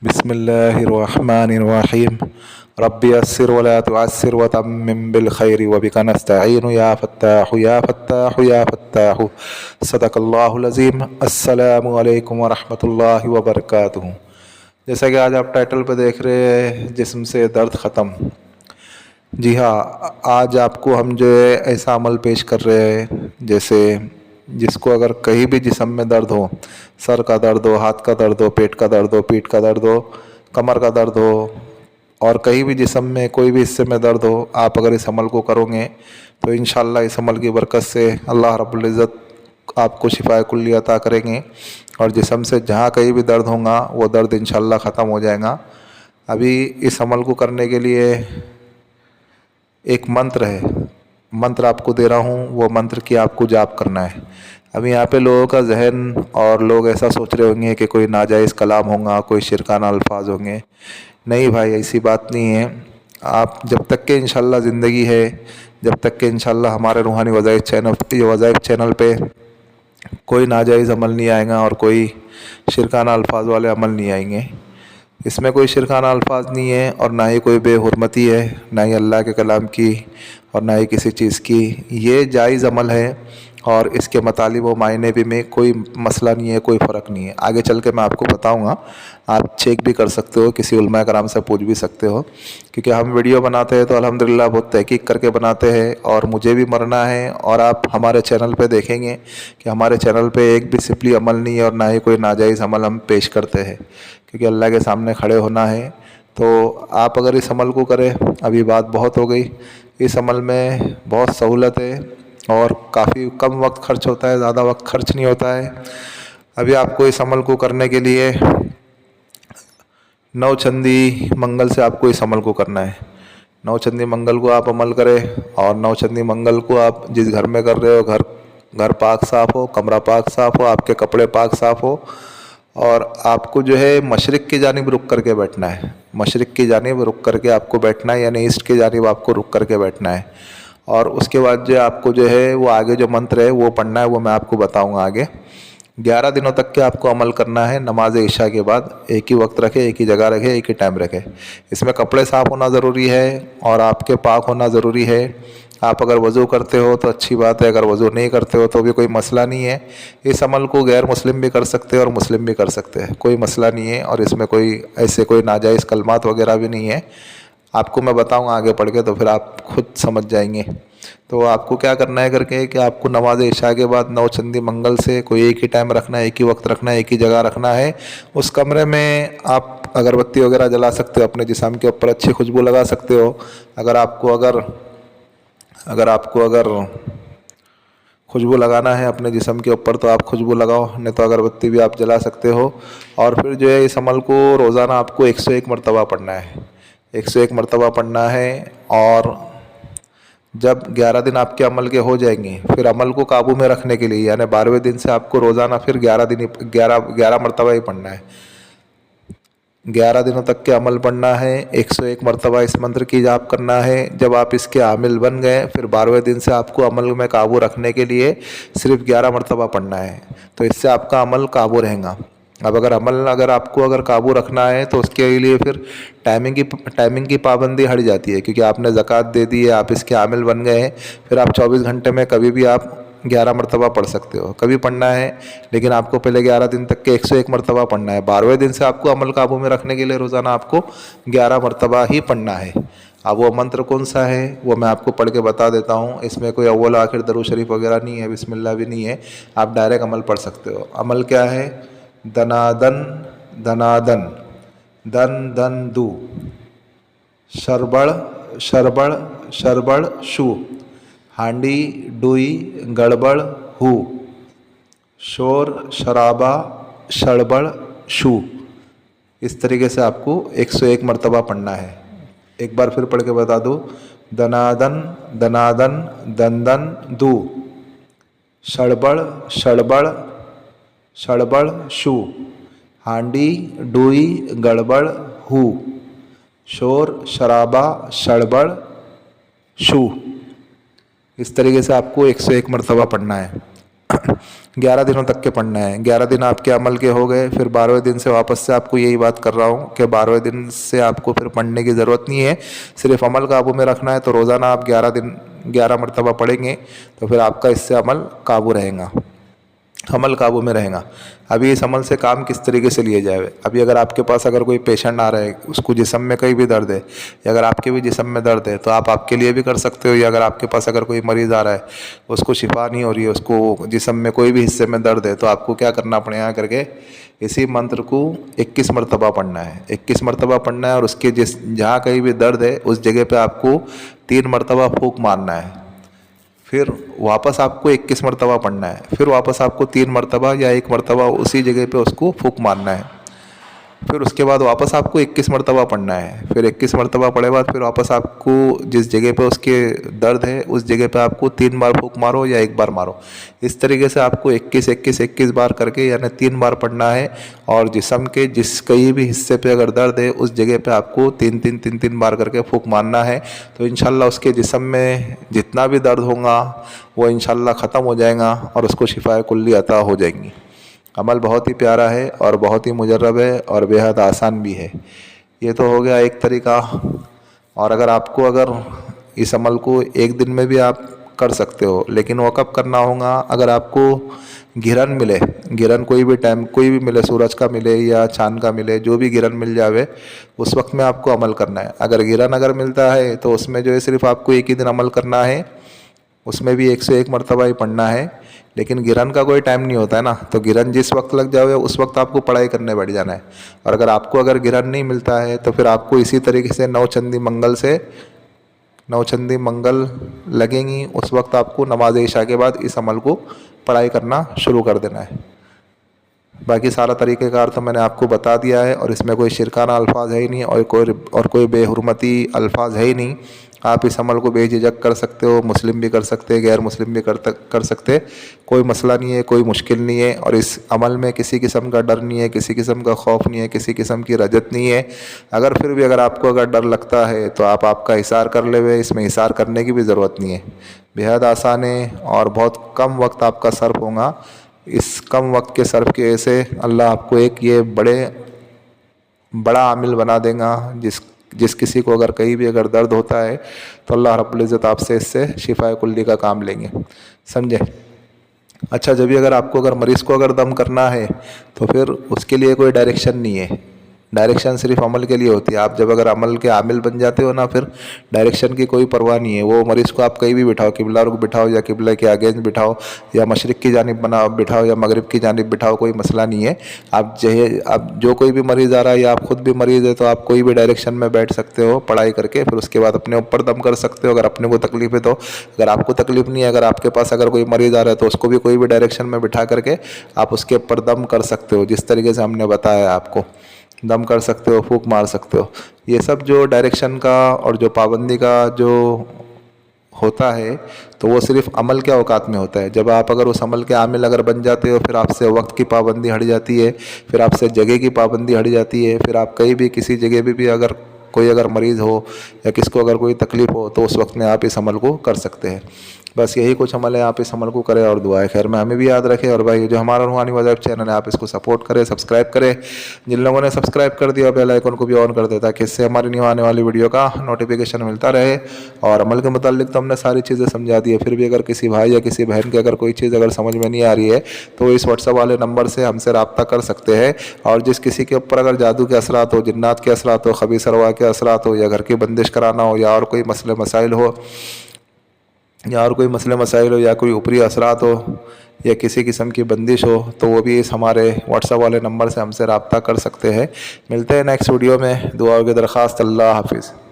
बिस्मिल्लाहिर्रहमानिर्रहीम रब्बि यस्सिर वला तुअस्सिर वतम्मिम बिल खैरि वबिका नस्तईनु या फत्ताहु या फत्ताहु या फत्ताहु सदक़ल्लाहुल अज़ीम। अस्सलामु अलैकुम वरहमतुल्लाहि वबरकातुहू। जैसा कि आज आप टाइटल पे देख रहे हैं, जिस्म से दर्द ख़त्म। जी हाँ, आज आपको हम जो है ऐसा अमल पेश कर रहे हैं जैसे जिसको अगर कहीं भी जिस्म में दर्द हो, सर का दर्द हो, हाथ का दर्द हो, पेट का दर्द हो, पीठ का दर्द हो, कमर का दर्द हो और कहीं भी जिस्म में कोई भी हिस्से में दर्द हो, आप अगर इस अमल को करोगे तो इंशाअल्लाह इस अमल की बरकत से अल्लाह रब्बुल इज़्ज़त आपको शिफाए कुल्ली अता करेंगे और जिस्म से जहाँ कहीं भी दर्द होगा वो दर्द इंशाअल्लाह ख़त्म हो जाएगा। अभी इस अमल को करने के लिए एक मंत्र है, मंत्र आपको दे रहा हूँ, वो मंत्र की आपको जाप करना है। अभी यहाँ पे लोगों का जहन और लोग ऐसा सोच रहे होंगे कि कोई नाजायज़ कलाम होगा, कोई शिरकाना अल्फाज होंगे। नहीं भाई, ऐसी बात नहीं है। आप जब तक के इंशाअल्लाह ज़िंदगी है, जब तक के इंशाअल्लाह हमारे रूहानी वज़ाइफ चैनल पे कोई नाजायज़ अमल नहीं आएगा और कोई शिरकाना अल्फाज वाले अमल नहीं आएंगे। इसमें कोई शिरकाना अल्फाज नहीं है और ना ही कोई बेहुरमती है, ना ही अल्लाह के कलाम की और ना ही किसी चीज़ की। ये जायज़ अमल है और इसके मतलब व मायने भी में कोई मसला नहीं है, कोई फ़र्क नहीं है। आगे चल के मैं आपको बताऊंगा, आप चेक भी कर सकते हो, किसी उलमा कराम से पूछ भी सकते हो, क्योंकि हम वीडियो बनाते हैं तो अल्हम्दुलिल्लाह बहुत तहकीक करके बनाते हैं और मुझे भी मरना है। और आप हमारे चैनल पे देखेंगे कि हमारे चैनल पे एक भी सिपली अमल नहीं है और ना ही कोई नाजायज़ अमल हम पेश करते हैं, क्योंकि अल्लाह के सामने खड़े होना है। तो आप अगर इस अमल को करें, अभी बात बहुत हो गई, इस अमल में बहुत सहूलत है और काफ़ी कम वक्त खर्च होता है, ज़्यादा वक्त खर्च नहीं होता है। अभी आपको इस अमल को करने के लिए नौचंदी मंगल से आपको इस अमल को करना है। नौचंदी मंगल को आप अमल करें और नौचंदी मंगल को आप जिस घर में कर रहे हो, घर पाक साफ़ हो, कमरा पाक साफ़ हो, आपके कपड़े पाक साफ़ हो और आपको जो है मशरिक़ की जानिब रुक करके बैठना है। मशरिक़ की जानिब रुक करके आपको बैठना है, यानी ईस्ट की जानिब आपको रुक करके बैठना है। और उसके बाद जो आपको जो है वो आगे जो मंत्र है वो पढ़ना है, वो मैं आपको बताऊंगा आगे। 11 दिनों तक के आपको अमल करना है। नमाज इशा के बाद एक ही वक्त रखे, एक ही जगह रखे, एक ही टाइम रखे। इसमें कपड़े साफ़ होना ज़रूरी है और आपके पाक होना ज़रूरी है। आप अगर वज़ू करते हो तो अच्छी बात है, अगर वज़ू नहीं करते हो तो भी कोई मसला नहीं है। इस अमल को गैर मुस्लिम भी कर सकते हैं और मुस्लिम भी कर सकते हैं, कोई मसला नहीं है। और इसमें कोई ऐसे कोई नाजायज़ कलमात वगैरह भी नहीं है। आपको मैं बताऊंगा आगे पढ़ के, तो फिर आप खुद समझ जाएंगे। तो आपको क्या करना है करके कि आपको नमाज इशा के बाद नौचंदी मंगल से कोई एक ही टाइम रखना है, एक ही वक्त रखना है, एक ही जगह रखना है। उस कमरे में आप अगरबत्ती वगैरह जला सकते हो, अपने जिस्म के ऊपर अच्छी खुशबू लगा सकते हो। अगर आपको खुशबू लगाना है अपने जिस्म के ऊपर तो आप खुशबू लगाओ, नहीं तो अगरबत्ती भी आप जला सकते हो। और फिर जो है इस अमल को रोज़ाना आपको 101 मरतबा पढ़ना है, 101 मरतबा पढ़ना है। और जब 11 दिन आपके अमल के हो जाएंगे, फिर अमल को काबू में रखने के लिए यानी 12वें दिन से आपको रोज़ाना फिर 11 मरतबा ही पढ़ना है। 11 दिनों तक के अमल पढ़ना है, 101 मरतबा इस मंत्र की जाप करना है। जब आप इसके आमिल बन गए, फिर 12वें दिन से आपको अमल में काबू रखने के लिए सिर्फ 11 मरतबा पढ़ना है, तो इससे आपका अमल काबू रहेगा। अब अगर आपको काबू रखना है तो उसके लिए फिर टाइमिंग की पाबंदी हट जाती है, क्योंकि आपने ज़कात दे दी है, आप इसके आमिल बन गए हैं। फिर आप 24 घंटे में कभी भी आप 11 मरतबा पढ़ सकते हो, कभी पढ़ना है। लेकिन आपको पहले 11 दिन तक के 101 मरतबा पढ़ना है। 12वें दिन से आपको अमल काबू में रखने के लिए रोज़ाना आपको 11 मरतबा ही पढ़ना है। अब वो मंत्र कौन सा है वो मैं आपको पढ़ के बता देता हूँ। इसमें कोई अव्वल आखिर दरूद शरीफ वगैरह नहीं है, बिस्मिल्लाह भी नहीं है, आप डायरेक्ट अमल पढ़ सकते हो। अमल क्या है? दनादन दनादन दन दन दू, शरबड़ शरबड़ शरबड़ शू, हांडी डुई गड़बड़ हु, शोर शराबा शड़बड़ शू। इस तरीके से आपको 101 मरतबा पढ़ना है। एक बार फिर पढ़ के बता दूँ। दनादन दनादन दंदन दू, शड़बड़ शड़बड़ शड़बड़ शू, हांडी डुई गड़बड़ हु, शोर शराबा शड़बड़ शू। इस तरीके से आपको 101 मरतबा पढ़ना है। 11 दिनों तक के पढ़ना है। 11 दिन आपके अमल के हो गए, फिर 12वें दिन से वापस से आपको यही बात कर रहा हूँ कि 12वें दिन से आपको फिर पढ़ने की ज़रूरत नहीं है, सिर्फ अमल काबू में रखना है। तो रोज़ाना आप 11 दिन 11 मरतबा पढ़ेंगे तो फिर आपका इससे अमल काबू रहेगा, अमल काबू में रहेगा। अभी इस अमल से काम किस तरीके से लिए जाए। अभी अगर आपके पास अगर कोई पेशेंट आ रहा है, उसको जिस्म में कहीं भी दर्द है, या अगर आपके भी जिस्म में दर्द है, तो आप आपके लिए भी कर सकते हो। या अगर आपके पास अगर कोई मरीज़ आ रहा है, उसको शिफा नहीं हो रही है, उसको जिस्म में कोई भी हिस्से में दर्द है, तो आपको क्या करना पड़ेगा करके इसी मंत्र को 21 मरतबा पढ़ना है। 21 मरतबा पढ़ना है और उसके जहाँ कहीं भी दर्द है उस जगह पर आपको 3 मरतबा फूंक मारना है। फिर वापस आपको 21 मरतबा पढ़ना है, फिर वापस आपको 3 मरतबा या 1 मरतबा उसी जगह पे उसको फूंक मारना है। फिर उसके बाद वापस आपको 21 मरतबा पढ़ना है। फिर 21 मरतबा पढ़े बाद फिर वापस आपको जिस जगह पे उसके दर्द है उस जगह पे आपको 3 बार फूंक मारो या 1 बार मारो। इस तरीके से आपको 21 बार करके यानी 3 बार पढ़ना है। और जिस्म के जिस कहीं भी हिस्से पे अगर दर्द है उस जगह पे आपको 3 बार करके फूंक मारना है। तो इंशाल्लाह उसके जिस्म में जितना भी दर्द होगा वो इंशाल्लाह ख़त्म हो जाएगा और उसको शिफाए कुल्ली अता हो जाएंगी। अमल बहुत ही प्यारा है और बहुत ही मुजर्रब है और बेहद आसान भी है। ये तो हो गया एक तरीका। और अगर आपको अगर इस अमल को एक दिन में भी आप कर सकते हो, लेकिन वो कब करना होगा, अगर आपको गिरन मिले, गिरन कोई भी टाइम कोई भी मिले, सूरज का मिले या चांद का मिले, जो भी गिरन मिल जावे उस वक्त में आपको अमल करना है। अगर गिरन अगर मिलता है तो उसमें जो है सिर्फ आपको एक ही दिन अमल करना है, उसमें भी 101 मरतबा ही पढ़ना है। लेकिन गिरन का कोई टाइम नहीं होता है ना, तो गिरन जिस वक्त लग जाए उस वक्त आपको पढ़ाई करने बैठ जाना है। और अगर आपको अगर गिरन नहीं मिलता है तो फिर आपको इसी तरीके से नौचंदी मंगल लगेंगी, उस वक्त आपको नमाज इशा के बाद इस अमल को पढ़ाई करना शुरू कर देना है। बाकी सारा तरीक़ेकार तो मैंने आपको बता दिया है और इसमें कोई शिरकाना अल्फाज है ही नहीं और कोई बेहुरमती अल्फाज है ही नहीं। आप इस अमल को बेझिझक कर सकते हो, मुस्लिम भी कर सकते, गैर मुस्लिम भी कर सकते, कोई मसला नहीं है, कोई मुश्किल नहीं है। और इस अमल में किसी किस्म का डर नहीं है, किसी किस्म का खौफ नहीं है, किसी किस्म की रजत नहीं है। अगर फिर भी अगर आपको अगर डर लगता है तो आप आपका हिसार कर ले हुए, इसमें हिसार करने की भी ज़रूरत नहीं है। बेहद आसान है और बहुत कम वक्त आपका सर्फ होगा। इस कम वक्त के सर्फ के ऐसे अल्लाह आपको एक ये बड़ा आमिल बना देगा। जिस किसी को अगर कहीं भी अगर दर्द होता है तो अल्लाह रब्बुल इज़्ज़त आपसे इससे शिफाए कुल्ली का काम लेंगे, समझे। अच्छा, जब भी अगर आपको अगर मरीज़ को अगर दम करना है तो फिर उसके लिए कोई डायरेक्शन नहीं है, डायरेक्शन सिर्फ अमल के लिए होती है। आप जब अगर अमल के आमिल बन जाते हो ना, फिर डायरेक्शन की कोई परवाह नहीं है। वो मरीज़ को आप कहीं भी बिठाओ, किबला रुख बिठाओ या किबला के अगेंस्ट बिठाओ या मशरिक़ की जानिब बिठाओ या मगरिब की जानिब बिठाओ, कोई मसला नहीं है। आप जो कोई भी मरीज़ आ रहा है या आप ख़ुद भी मरीज़ है तो आप कोई भी डायरेक्शन में बैठ सकते हो पढ़ाई करके, फिर उसके बाद अपने ऊपर दम कर सकते हो अगर अपने को तकलीफ़ है तो। अगर आपको तकलीफ़ नहीं है, अगर आपके पास अगर कोई मरीज़ आ रहा है तो उसको भी कोई भी डायरेक्शन में बिठा करके आप उसके ऊपर दम कर सकते हो, जिस तरीके से हमने बताया आपको। दम कर सकते हो, फूंक मार सकते हो। ये सब जो डायरेक्शन का और जो पाबंदी का जो होता है तो वो सिर्फ अमल के औकात में होता है। जब आप अगर उस अमल के आमिल अगर बन जाते हो, फिर आपसे वक्त की पाबंदी हट जाती है, फिर आपसे जगह की पाबंदी हट जाती है। फिर आप कहीं भी किसी जगह पे भी अगर कोई अगर मरीज़ हो या किसको अगर कोई तकलीफ़ हो तो उस वक्त में आप इस अमल को कर सकते हैं। बस यही कुछ अमल है, आप इस अमल को करें और दुआएं खैर में हमें भी याद रखें। और भाई जो हमारा रूहानी मज़हब चैनल है आप इसको सपोर्ट करें, सब्सक्राइब करें। जिन लोगों ने सब्सक्राइब कर दिया बेल आइकन को भी ऑन कर दे ताकि इससे हमारी न्यू आने वाली वीडियो का नोटिफिकेशन मिलता रहे। और अमल के मुतालिक तो हमने सारी चीज़ें समझा दी है, फिर भी अगर किसी भाई या किसी बहन की अगर कोई चीज़ अगर समझ में नहीं आ रही है तो इस व्हाट्सएप वाले नंबर से हमसे रब्ता कर सकते हैं। और जिस किसी के ऊपर अगर जादू के असरात हो, जिन्नात के असरात हो, खबीस अरवाह के असरात हो, या घर की बंदिश कराना हो, या और कोई मसले मसाइल हो या कोई ऊपरी असरात हो या किसी किस्म की बंदिश हो, तो वो भी इस हमारे व्हाट्सएप वाले नंबर से हमसे रब्ता कर सकते हैं। मिलते हैं नेक्स्ट वीडियो में। दुआ की दरख्वास्त। अल्लाह हाफिज़।